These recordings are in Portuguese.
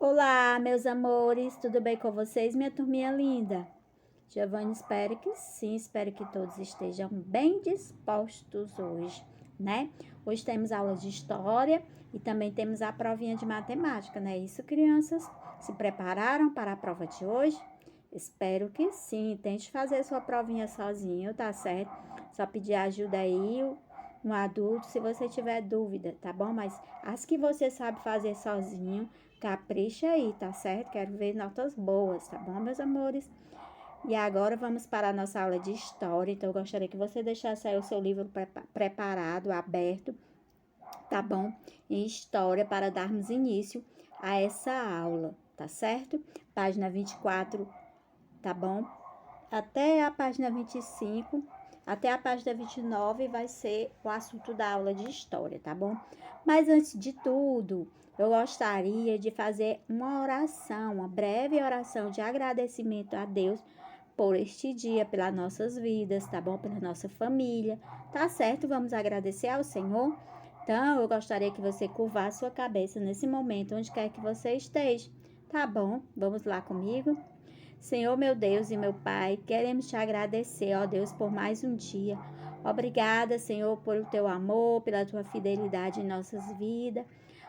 Olá, meus amores, tudo bem com vocês, minha turminha linda? Giovanni, espero que sim, espero que todos estejam bem dispostos hoje, né? Hoje temos aula de história e também temos a provinha de matemática, né? Isso, crianças, se prepararam para a prova de hoje? Espero que sim, tente fazer sua provinha sozinho, tá certo? Só pedir ajuda aí, um adulto, se você tiver dúvida, tá bom? Mas as que você sabe fazer sozinho, capricha aí, tá certo? Quero ver notas boas, tá bom, meus amores? E agora vamos para a nossa aula de história. Então, eu gostaria que você deixasse aí o seu livro preparado, aberto, tá bom? Em história, para darmos início a essa aula, tá certo? Página 24, tá bom? Até a página 25, até a página 29 vai ser o assunto da aula de história, tá bom? Mas antes de tudo, eu gostaria de fazer uma oração, uma breve oração de agradecimento a Deus por este dia, pelas nossas vidas, tá bom? Pela nossa família, tá certo? Vamos agradecer ao Senhor? Então, eu gostaria que você curvasse sua cabeça nesse momento, onde quer que você esteja, tá bom? Vamos lá comigo? Senhor, meu Deus e meu Pai, queremos te agradecer, ó Deus, por mais um dia. Obrigada, Senhor, pelo teu amor, pela tua fidelidade em nossas vidas.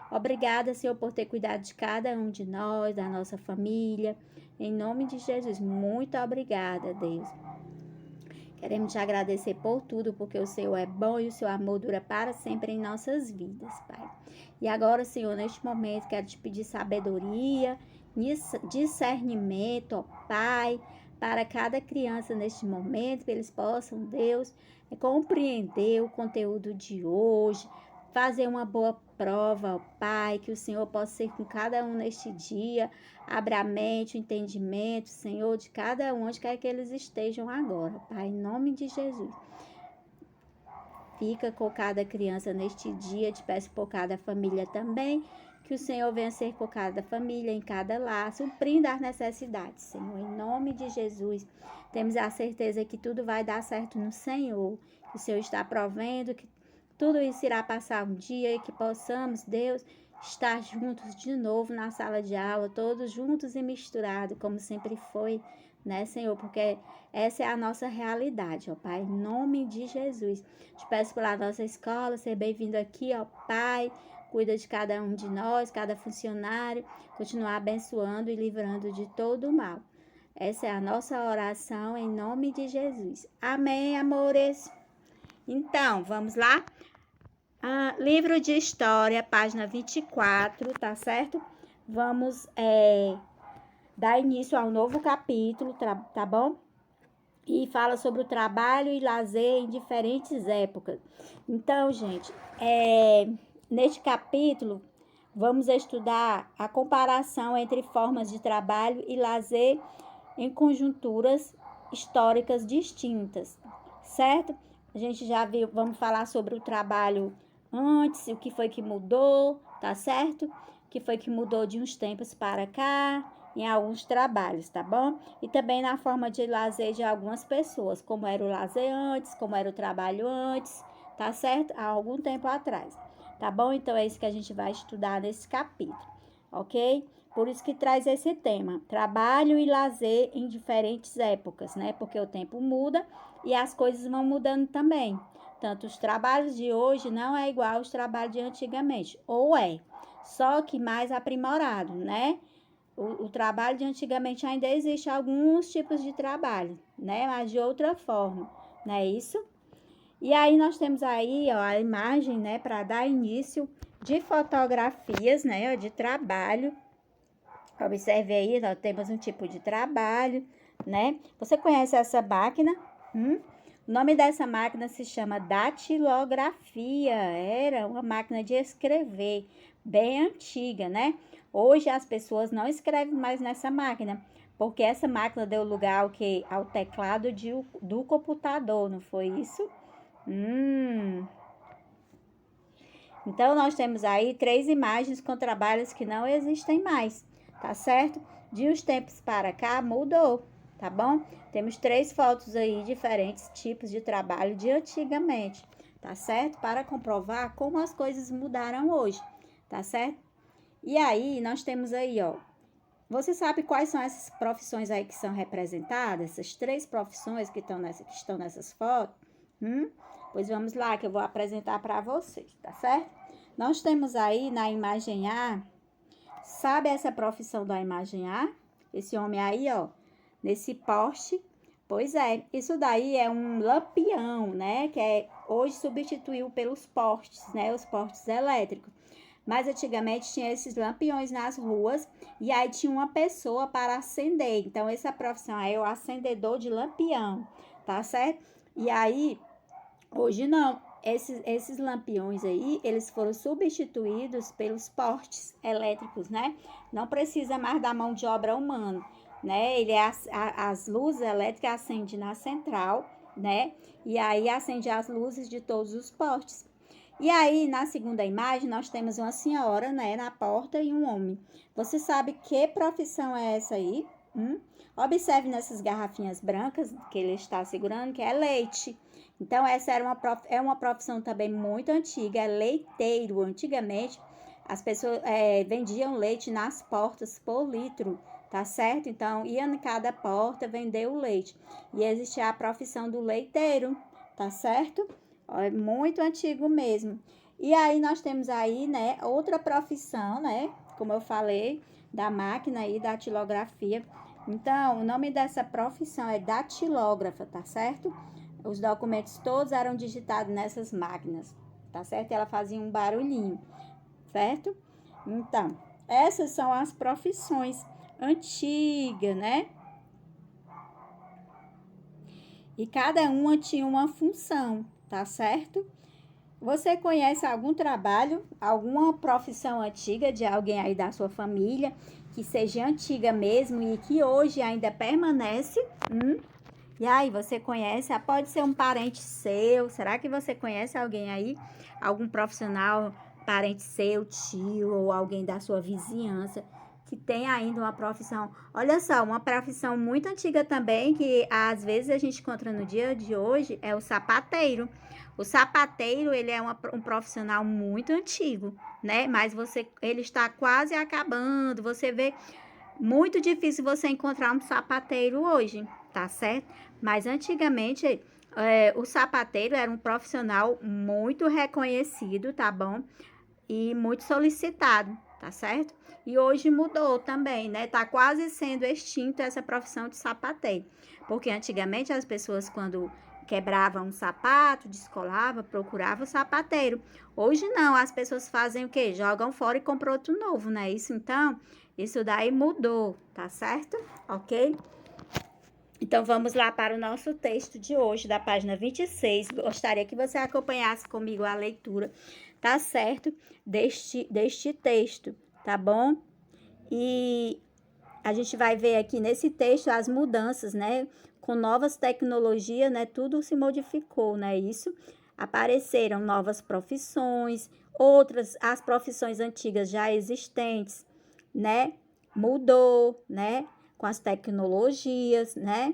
Obrigada, Senhor, por ter cuidado de cada um de nós, da nossa família. Em nome de Jesus, muito obrigada, Deus. Queremos te agradecer por tudo, porque o Senhor é bom e o seu amor dura para sempre em nossas vidas, Pai. E agora, Senhor, neste momento, quero te pedir sabedoria, discernimento, ó Pai, para cada criança neste momento, que eles possam, Deus, compreender o conteúdo de hoje, fazer uma boa prova, ó Pai, que o Senhor possa ser com cada um neste dia. Abra a mente, o entendimento, Senhor, de cada um, onde quer que eles estejam agora, Pai, em nome de Jesus. Fica com cada criança neste dia, te peço por cada família também, que o Senhor venha ser com cada família, em cada lar, suprindo as necessidades, Senhor, em nome de Jesus. Temos a certeza que tudo vai dar certo no Senhor, que o Senhor está provendo, que tudo isso irá passar um dia e que possamos, Deus, estar juntos de novo na sala de aula, todos juntos e misturados, como sempre foi, né, Senhor? Porque essa é a nossa realidade, ó Pai, em nome de Jesus. Te peço pela nossa escola, ser bem-vindo aqui, ó Pai. Cuida de cada um de nós, cada funcionário, continuar abençoando e livrando de todo o mal. Essa é a nossa oração em nome de Jesus. Amém, amores? Então, vamos lá? Livro de História, página 24, tá certo? Vamos dar início ao novo capítulo, tá bom? E fala sobre o trabalho e lazer em diferentes épocas. Então, gente, neste capítulo, vamos estudar a comparação entre formas de trabalho e lazer em conjunturas históricas distintas, certo? A gente já viu, vamos falar sobre o trabalho antes, o que foi que mudou, tá certo? O que foi que mudou de uns tempos para cá, em alguns trabalhos, tá bom? E também na forma de lazer de algumas pessoas, como era o lazer antes, como era o trabalho antes, tá certo? Há algum tempo atrás, tá bom? Então é isso que a gente vai estudar nesse capítulo, ok? Por isso que traz esse tema, trabalho e lazer em diferentes épocas, né? Porque o tempo muda e as coisas vão mudando também. Tanto os trabalhos de hoje não é igual aos trabalhos de antigamente, ou é, só que mais aprimorado, né? O trabalho de antigamente ainda existe alguns tipos de trabalho, né? Mas de outra forma, não é isso? E aí nós temos aí, ó, a imagem, né, para dar início de fotografias, né, ó, de trabalho. Observe aí, nós temos um tipo de trabalho, né? Você conhece essa máquina? O nome dessa máquina se chama datilografia. Era uma máquina de escrever bem antiga, né? Hoje as pessoas não escrevem mais nessa máquina, porque essa máquina deu lugar ao teclado do computador, não foi isso? Então, nós temos aí 3 imagens com trabalhos que não existem mais, tá certo? De uns tempos para cá, mudou, tá bom? Temos 3 fotos aí, diferentes tipos de trabalho de antigamente, tá certo? Para comprovar como as coisas mudaram hoje, tá certo? E aí, nós temos aí, ó, você sabe quais são essas profissões aí que são representadas? Essas 3 profissões que estão nessas fotos? Pois vamos lá, que eu vou apresentar para vocês, tá certo? Nós temos aí na imagem A, sabe essa profissão da imagem A? Esse homem aí, ó, nesse poste. Pois é, isso daí é um lampião, né? Que hoje substituiu pelos postes, né? Os postes elétricos. Mas antigamente tinha esses lampiões nas ruas e aí tinha uma pessoa para acender. Então, essa profissão aí é o acendedor de lampião, tá certo? E aí, hoje não. Esses lampiões aí, eles foram substituídos pelos postes elétricos, né? Não precisa mais da mão de obra humana, né? As luzes elétricas acendem na central, né? E aí acende as luzes de todos os postes. E aí, na segunda imagem, nós temos uma senhora, né, na porta e um homem. Você sabe que profissão é essa aí? Observe nessas garrafinhas brancas que ele está segurando, que é leite. Então, essa é uma profissão também muito antiga, é leiteiro. Antigamente, as pessoas vendiam leite nas portas por litro, tá certo? Então, ia em cada porta vender o leite. E existia a profissão do leiteiro, tá certo? É muito antigo mesmo. E aí nós temos aí, né, outra profissão, né, como eu falei, da máquina aí, da datilografia. Então, o nome dessa profissão é datilógrafa, tá certo? Os documentos todos eram digitados nessas máquinas, tá certo? E ela fazia um barulhinho, certo? Então, essas são as profissões antigas, né? E cada uma tinha uma função, tá certo? Você conhece algum trabalho, alguma profissão antiga de alguém aí da sua família, que seja antiga mesmo e que hoje ainda permanece? E aí, você conhece? Pode ser um parente seu. Será que você conhece alguém aí? Algum profissional, parente seu, tio ou alguém da sua vizinhança que tem ainda uma profissão? Olha só, uma profissão muito antiga também, que às vezes a gente encontra no dia de hoje, é o sapateiro. O sapateiro, ele é um profissional muito antigo, né? Mas ele está quase acabando. Você vê, muito difícil você encontrar um sapateiro hoje, tá certo? Mas antigamente, o sapateiro era um profissional muito reconhecido, tá bom? E muito solicitado, tá certo? E hoje mudou também, né? Tá quase sendo extinto essa profissão de sapateiro. Porque antigamente as pessoas, quando quebravam um sapato, descolava, procurava o sapateiro. Hoje não, as pessoas fazem o quê? Jogam fora e compram outro novo, né? Isso daí mudou, tá certo? Ok? Então, vamos lá para o nosso texto de hoje, da página 26. Gostaria que você acompanhasse comigo a leitura, tá certo? Deste texto, tá bom? E a gente vai ver aqui nesse texto as mudanças, né? Com novas tecnologias, né? Tudo se modificou, né? Isso. Apareceram novas profissões, as profissões antigas já existentes, né? Mudou, né? Com as tecnologias, né?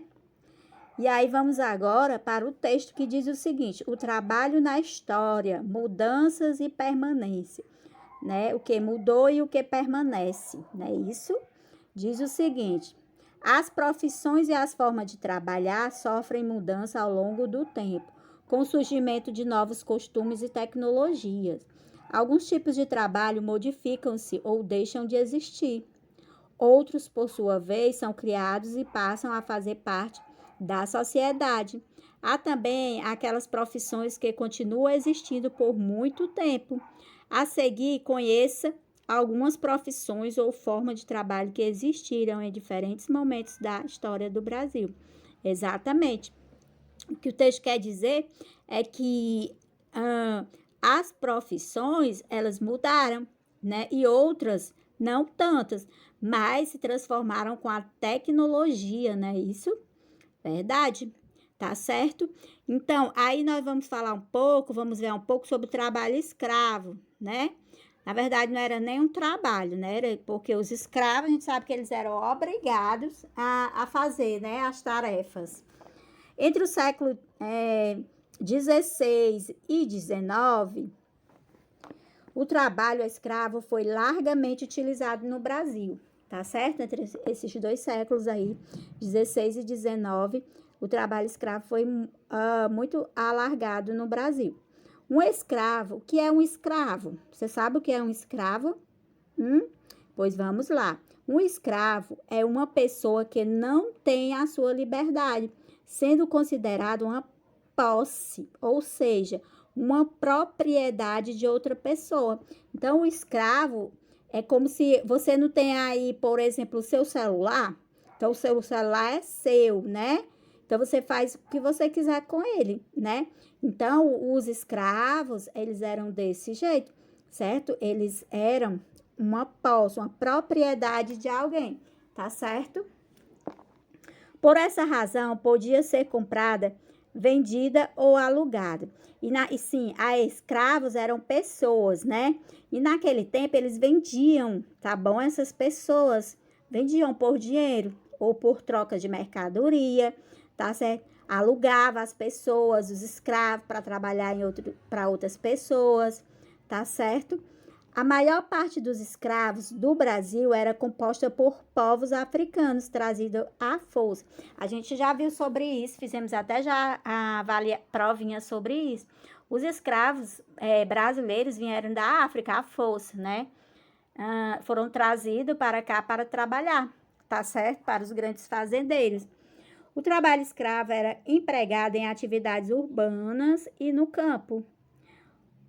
E aí vamos agora para o texto que diz o seguinte: o trabalho na história, mudanças e permanência, né? O que mudou e o que permanece, né? Isso diz o seguinte: as profissões e as formas de trabalhar sofrem mudança ao longo do tempo, com o surgimento de novos costumes e tecnologias. Alguns tipos de trabalho modificam-se ou deixam de existir. Outros, por sua vez, são criados e passam a fazer parte da sociedade. Há também aquelas profissões que continuam existindo por muito tempo. A seguir, conheça algumas profissões ou formas de trabalho que existiram em diferentes momentos da história do Brasil. Exatamente. O que o texto quer dizer é que as profissões, elas mudaram, né? E outras não tantas, mas se transformaram com a tecnologia, né? Isso, verdade, tá certo? Então, aí nós vamos vamos ver um pouco sobre o trabalho escravo, né? Na verdade, não era nem um trabalho, né? Era porque os escravos, a gente sabe que eles eram obrigados a fazer, né? As tarefas. Entre o século 16 e 19, o trabalho escravo foi largamente utilizado no Brasil, tá certo? Entre esses 2 séculos aí, 16 e 19, o trabalho escravo foi muito alargado no Brasil. Um escravo, o que é um escravo? Você sabe o que é um escravo? Pois vamos lá. Um escravo é uma pessoa que não tem a sua liberdade, sendo considerado uma posse, ou seja, uma propriedade de outra pessoa. Então, o escravo é como se você não tem aí, por exemplo, o seu celular. Então, o seu celular é seu, né? Então, você faz o que você quiser com ele, né? Então, os escravos, eles eram desse jeito, certo? Eles eram uma posse, uma propriedade de alguém, tá certo? Por essa razão, podia ser comprada, vendida ou alugada. E sim, a escravos eram pessoas, né? E naquele tempo eles vendiam, tá bom? Essas pessoas vendiam por dinheiro ou por troca de mercadoria, tá certo? Alugava as pessoas, os escravos, para trabalhar para outras pessoas, tá certo? A maior parte dos escravos do Brasil era composta por povos africanos trazidos à força. A gente já viu sobre isso, fizemos até já a provinha sobre isso. Os escravos brasileiros vieram da África à força, né? Foram trazidos para cá para trabalhar, tá certo? Para os grandes fazendeiros. O trabalho escravo era empregado em atividades urbanas e no campo.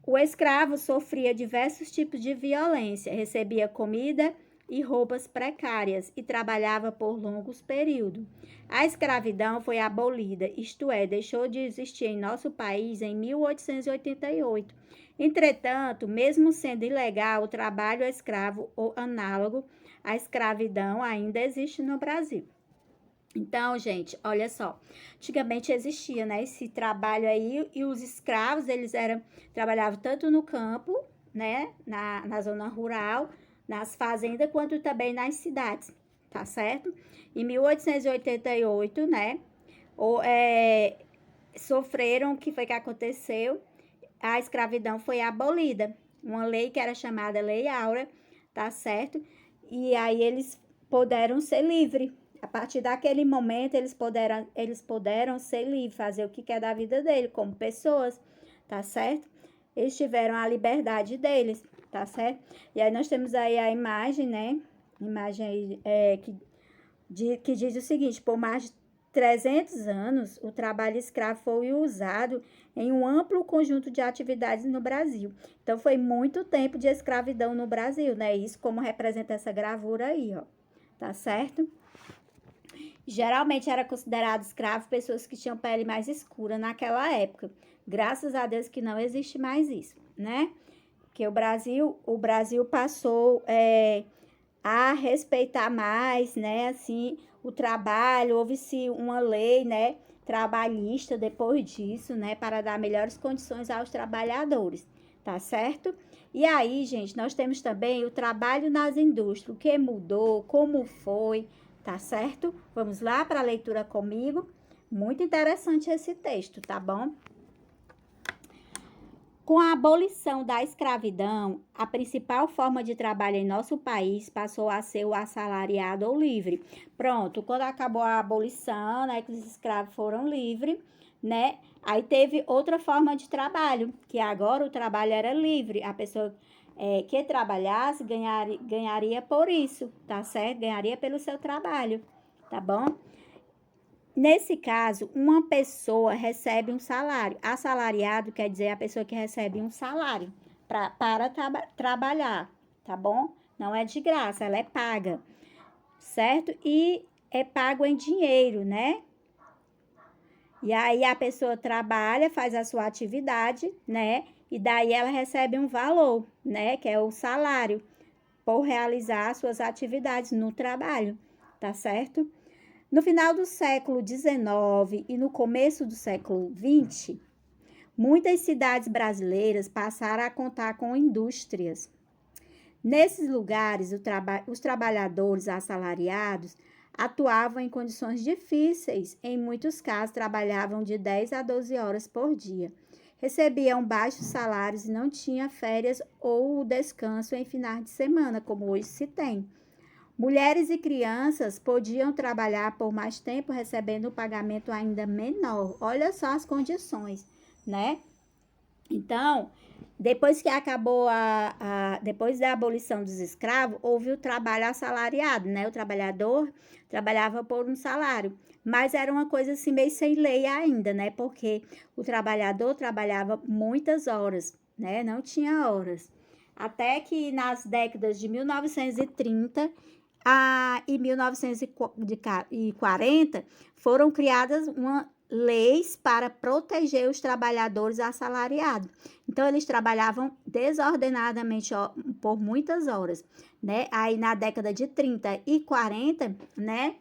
O escravo sofria diversos tipos de violência, recebia comida e roupas precárias e trabalhava por longos períodos. A escravidão foi abolida, isto é, deixou de existir em nosso país em 1888. Entretanto, mesmo sendo ilegal, o trabalho escravo ou análogo à escravidão ainda existe no Brasil. Então, gente, olha só, antigamente existia, né, esse trabalho aí, e os escravos, eles trabalhavam tanto no campo, né, na zona rural, nas fazendas, quanto também nas cidades, tá certo? Em 1888, né, sofreram, o que foi que aconteceu? A escravidão foi abolida, uma lei que era chamada Lei Áurea, tá certo? E aí eles puderam ser livres. A partir daquele momento, eles puderam ser livres, fazer o que quer da vida deles, como pessoas, tá certo? Eles tiveram a liberdade deles, tá certo? E aí nós temos aí a imagem, né? Imagem aí, que diz o seguinte: por mais de 300 anos, o trabalho escravo foi usado em um amplo conjunto de atividades no Brasil. Então, foi muito tempo de escravidão no Brasil, né? Isso como representa essa gravura aí, ó, tá certo? Geralmente era considerado escravo pessoas que tinham pele mais escura naquela época. Graças a Deus que não existe mais isso, né? Porque o Brasil passou a respeitar mais, né? Assim, o trabalho, houve-se uma lei, né? Trabalhista depois disso, né? Para dar melhores condições aos trabalhadores, tá certo? E aí, gente, nós temos também o trabalho nas indústrias, o que mudou, como foi, tá certo? Vamos lá para a leitura comigo. Muito interessante esse texto, tá bom? Com a abolição da escravidão, a principal forma de trabalho em nosso país passou a ser o assalariado ou livre. Pronto, quando acabou a abolição, né, que os escravos foram livres, né, aí teve outra forma de trabalho, que agora o trabalho era livre. A pessoa que trabalhasse ganharia por isso, tá certo? Ganharia pelo seu trabalho, tá bom? Nesse caso, uma pessoa recebe um salário. Assalariado quer dizer a pessoa que recebe um salário para trabalhar, tá bom? Não é de graça, ela é paga, certo? E é pago em dinheiro, né? E aí a pessoa trabalha, faz a sua atividade, né? E daí ela recebe um valor, né? Que é o salário, por realizar as suas atividades no trabalho, tá certo? No final do século XIX e no começo do século XX, muitas cidades brasileiras passaram a contar com indústrias. Nesses lugares, os trabalhadores assalariados atuavam em condições difíceis. Em muitos casos, trabalhavam de 10 a 12 horas por dia. recebiam baixos salários e não tinha férias ou descanso em finais de semana, como hoje se tem. Mulheres e crianças podiam trabalhar por mais tempo recebendo um pagamento ainda menor. Olha só as condições, né? Então, depois que acabou depois da abolição dos escravos, houve o trabalho assalariado, né? O trabalhador trabalhava por um salário, mas era uma coisa assim meio sem lei ainda, né? Porque o trabalhador trabalhava muitas horas, né? Não tinha horas. Até que nas décadas de 1930 e 1940 foram criadas leis para proteger os trabalhadores assalariados. Então, eles trabalhavam desordenadamente por muitas horas, né? Aí, na década de 30 e 40, né?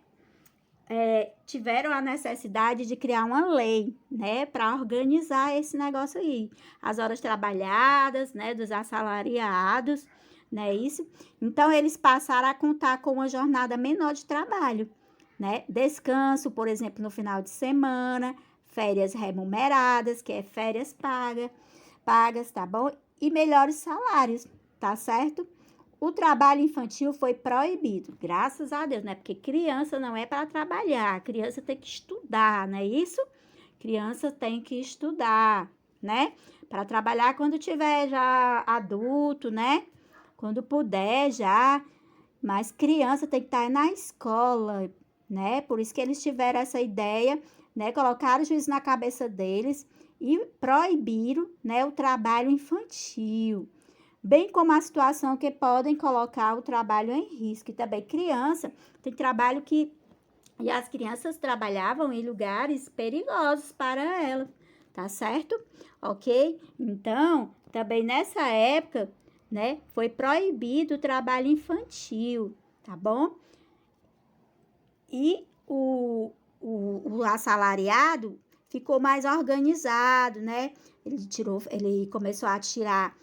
Tiveram a necessidade de criar uma lei, né, para organizar esse negócio aí. As horas trabalhadas, né, dos assalariados, né, isso. Então, eles passaram a contar com uma jornada menor de trabalho, né? Descanso, por exemplo, no final de semana, férias remuneradas, que é férias pagas, tá bom? E melhores salários, tá certo? O trabalho infantil foi proibido, graças a Deus, né? Porque criança não é para trabalhar, criança tem que estudar, não é isso? Criança tem que estudar, né? Para trabalhar quando tiver já adulto, né? Quando puder já, mas criança tem que estar na escola, né? Por isso que eles tiveram essa ideia, né? Colocaram o juízo na cabeça deles e proibiram, né, o trabalho infantil, bem como a situação que podem colocar o trabalho em risco. E também criança, tem trabalho que... E as crianças trabalhavam em lugares perigosos para elas, tá certo? Ok? Então, também nessa época, né, foi proibido o trabalho infantil, tá bom? E o assalariado ficou mais organizado, né? Ele começou a tirar,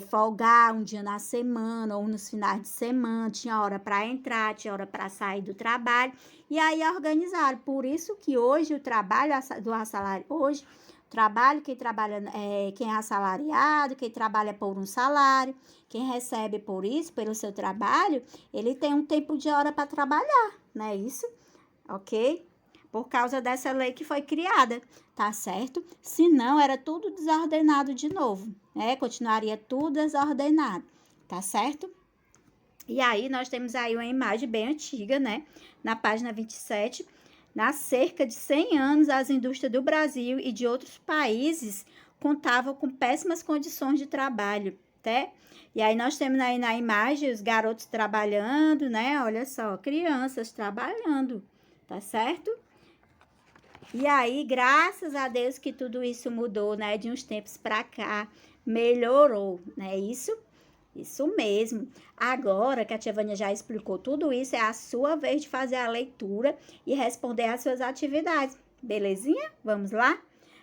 folgar um dia na semana ou nos finais de semana, tinha hora para entrar, tinha hora para sair do trabalho, e aí organizaram. Por isso que hoje o trabalho do assalariado, hoje, o trabalho, quem é assalariado, quem trabalha por um salário, quem recebe por isso, pelo seu trabalho, ele tem um tempo de hora para trabalhar, não é isso? Ok? Por causa dessa lei que foi criada, tá certo? Se não, era tudo desordenado de novo, né? Continuaria tudo desordenado, tá certo? E aí, nós temos aí uma imagem bem antiga, né? Na página 27, há cerca de 100 anos, as indústrias do Brasil e de outros países contavam com péssimas condições de trabalho, tá? E aí, nós temos aí na imagem os garotos trabalhando, né? Olha só, crianças trabalhando, tá certo? E aí, graças a Deus que tudo isso mudou, né? De uns tempos para cá, melhorou, né? Isso mesmo. Agora que a tia Vânia já explicou tudo isso, é a sua vez de fazer a leitura e responder às suas atividades. Belezinha? Vamos lá?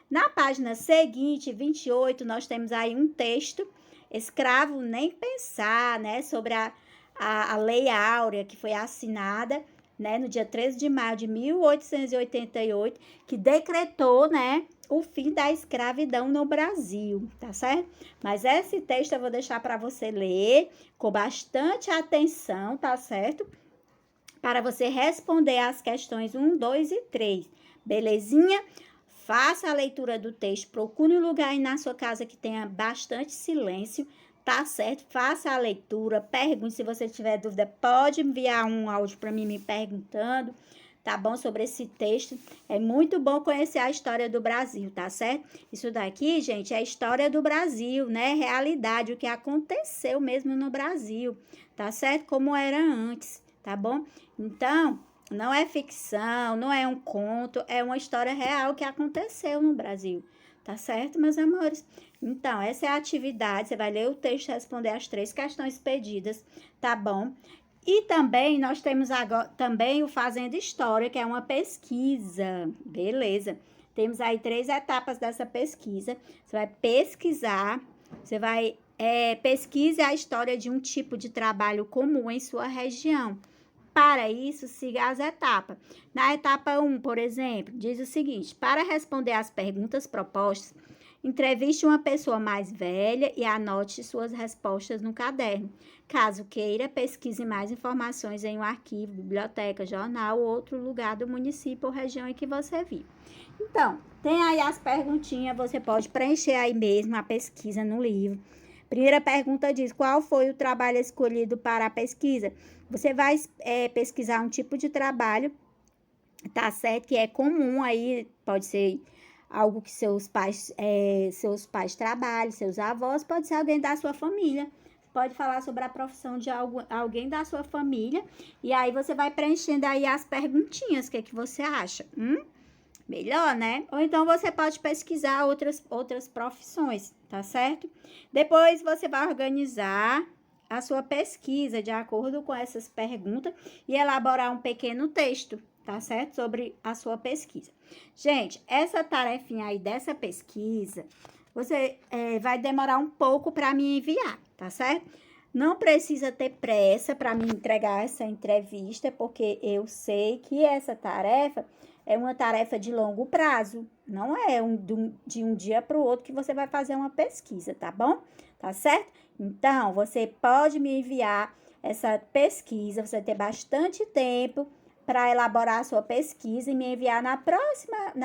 Na página seguinte, 28, nós temos aí um texto, Escravo Nem Pensar, né? Sobre a Lei Áurea, que foi assinada, né, no dia 13 de maio de 1888, que decretou, né, o fim da escravidão no Brasil, tá certo? Mas esse texto eu vou deixar para você ler com bastante atenção, tá certo? Para você responder as questões 1, 2 e 3, belezinha? Faça a leitura do texto, procure um lugar aí na sua casa que tenha bastante silêncio, tá certo? Faça a leitura, pergunte, se você tiver dúvida, pode enviar um áudio para mim me perguntando, tá bom? Sobre esse texto. É muito bom conhecer a história do Brasil, tá certo? Isso daqui, gente, é a história do Brasil, né? Realidade, o que aconteceu mesmo no Brasil, tá certo? Como era antes, tá bom? Então, não é ficção, não é um conto, é uma história real que aconteceu no Brasil. Tá certo, meus amores? Então, essa é a atividade. Você vai ler o texto e responder as 3 questões pedidas, tá bom? E também nós temos agora também o Fazendo História, que é uma pesquisa. Beleza. Temos aí 3 etapas dessa pesquisa. Você vai pesquisar, você vai pesquise a história de um tipo de trabalho comum em sua região. Para isso, siga as etapas. Na etapa 1, por exemplo, diz o seguinte: para responder às perguntas propostas, Entreviste uma pessoa mais velha e anote suas respostas no caderno. Caso queira, pesquise mais informações em um arquivo, biblioteca, jornal ou outro lugar do município ou região em que você vive. Então, tem aí as perguntinhas, você pode preencher aí mesmo a pesquisa no livro. Primeira pergunta diz: qual foi o trabalho escolhido para a pesquisa? Você vai pesquisar um tipo de trabalho, tá certo? Que é comum aí, pode ser algo que seus pais trabalham, seus avós, pode ser alguém da sua família. Pode falar sobre a profissão de alguém da sua família. E aí você vai preenchendo aí as perguntinhas, o que você acha? Melhor, né? Ou então você pode pesquisar outras profissões, tá certo? Depois você vai organizar a sua pesquisa de acordo com essas perguntas e elaborar um pequeno texto, tá certo? Sobre a sua pesquisa. Gente, essa tarefinha aí dessa pesquisa, você vai demorar um pouco para me enviar, tá certo? Não precisa ter pressa para me entregar essa entrevista, porque eu sei que essa tarefa é uma tarefa de longo prazo, não é de um dia para o outro que você vai fazer uma pesquisa, tá bom? Tá certo? Então, você pode me enviar essa pesquisa, você ter bastante tempo para elaborar a sua pesquisa e me enviar na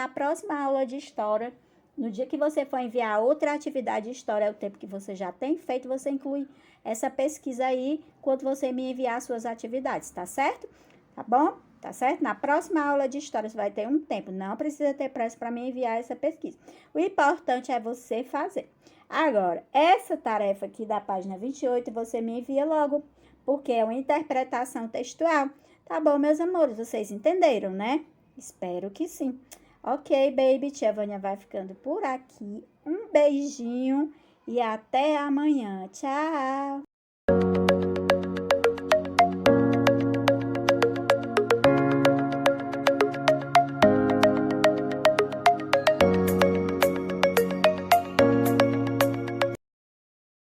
próxima aula de história. No dia que você for enviar outra atividade de história, é o tempo que você já tem feito, você inclui essa pesquisa aí quando você me enviar suas atividades, tá certo? Tá bom? Tá certo? Na próxima aula de história você vai ter um tempo, não precisa ter pressa para me enviar essa pesquisa. O importante é você fazer. Agora, essa tarefa aqui da página 28, você me envia logo, porque é uma interpretação textual. Tá bom, meus amores? Vocês entenderam, né? Espero que sim. Ok, baby, tia Vânia vai ficando por aqui. Um beijinho e até amanhã. Tchau!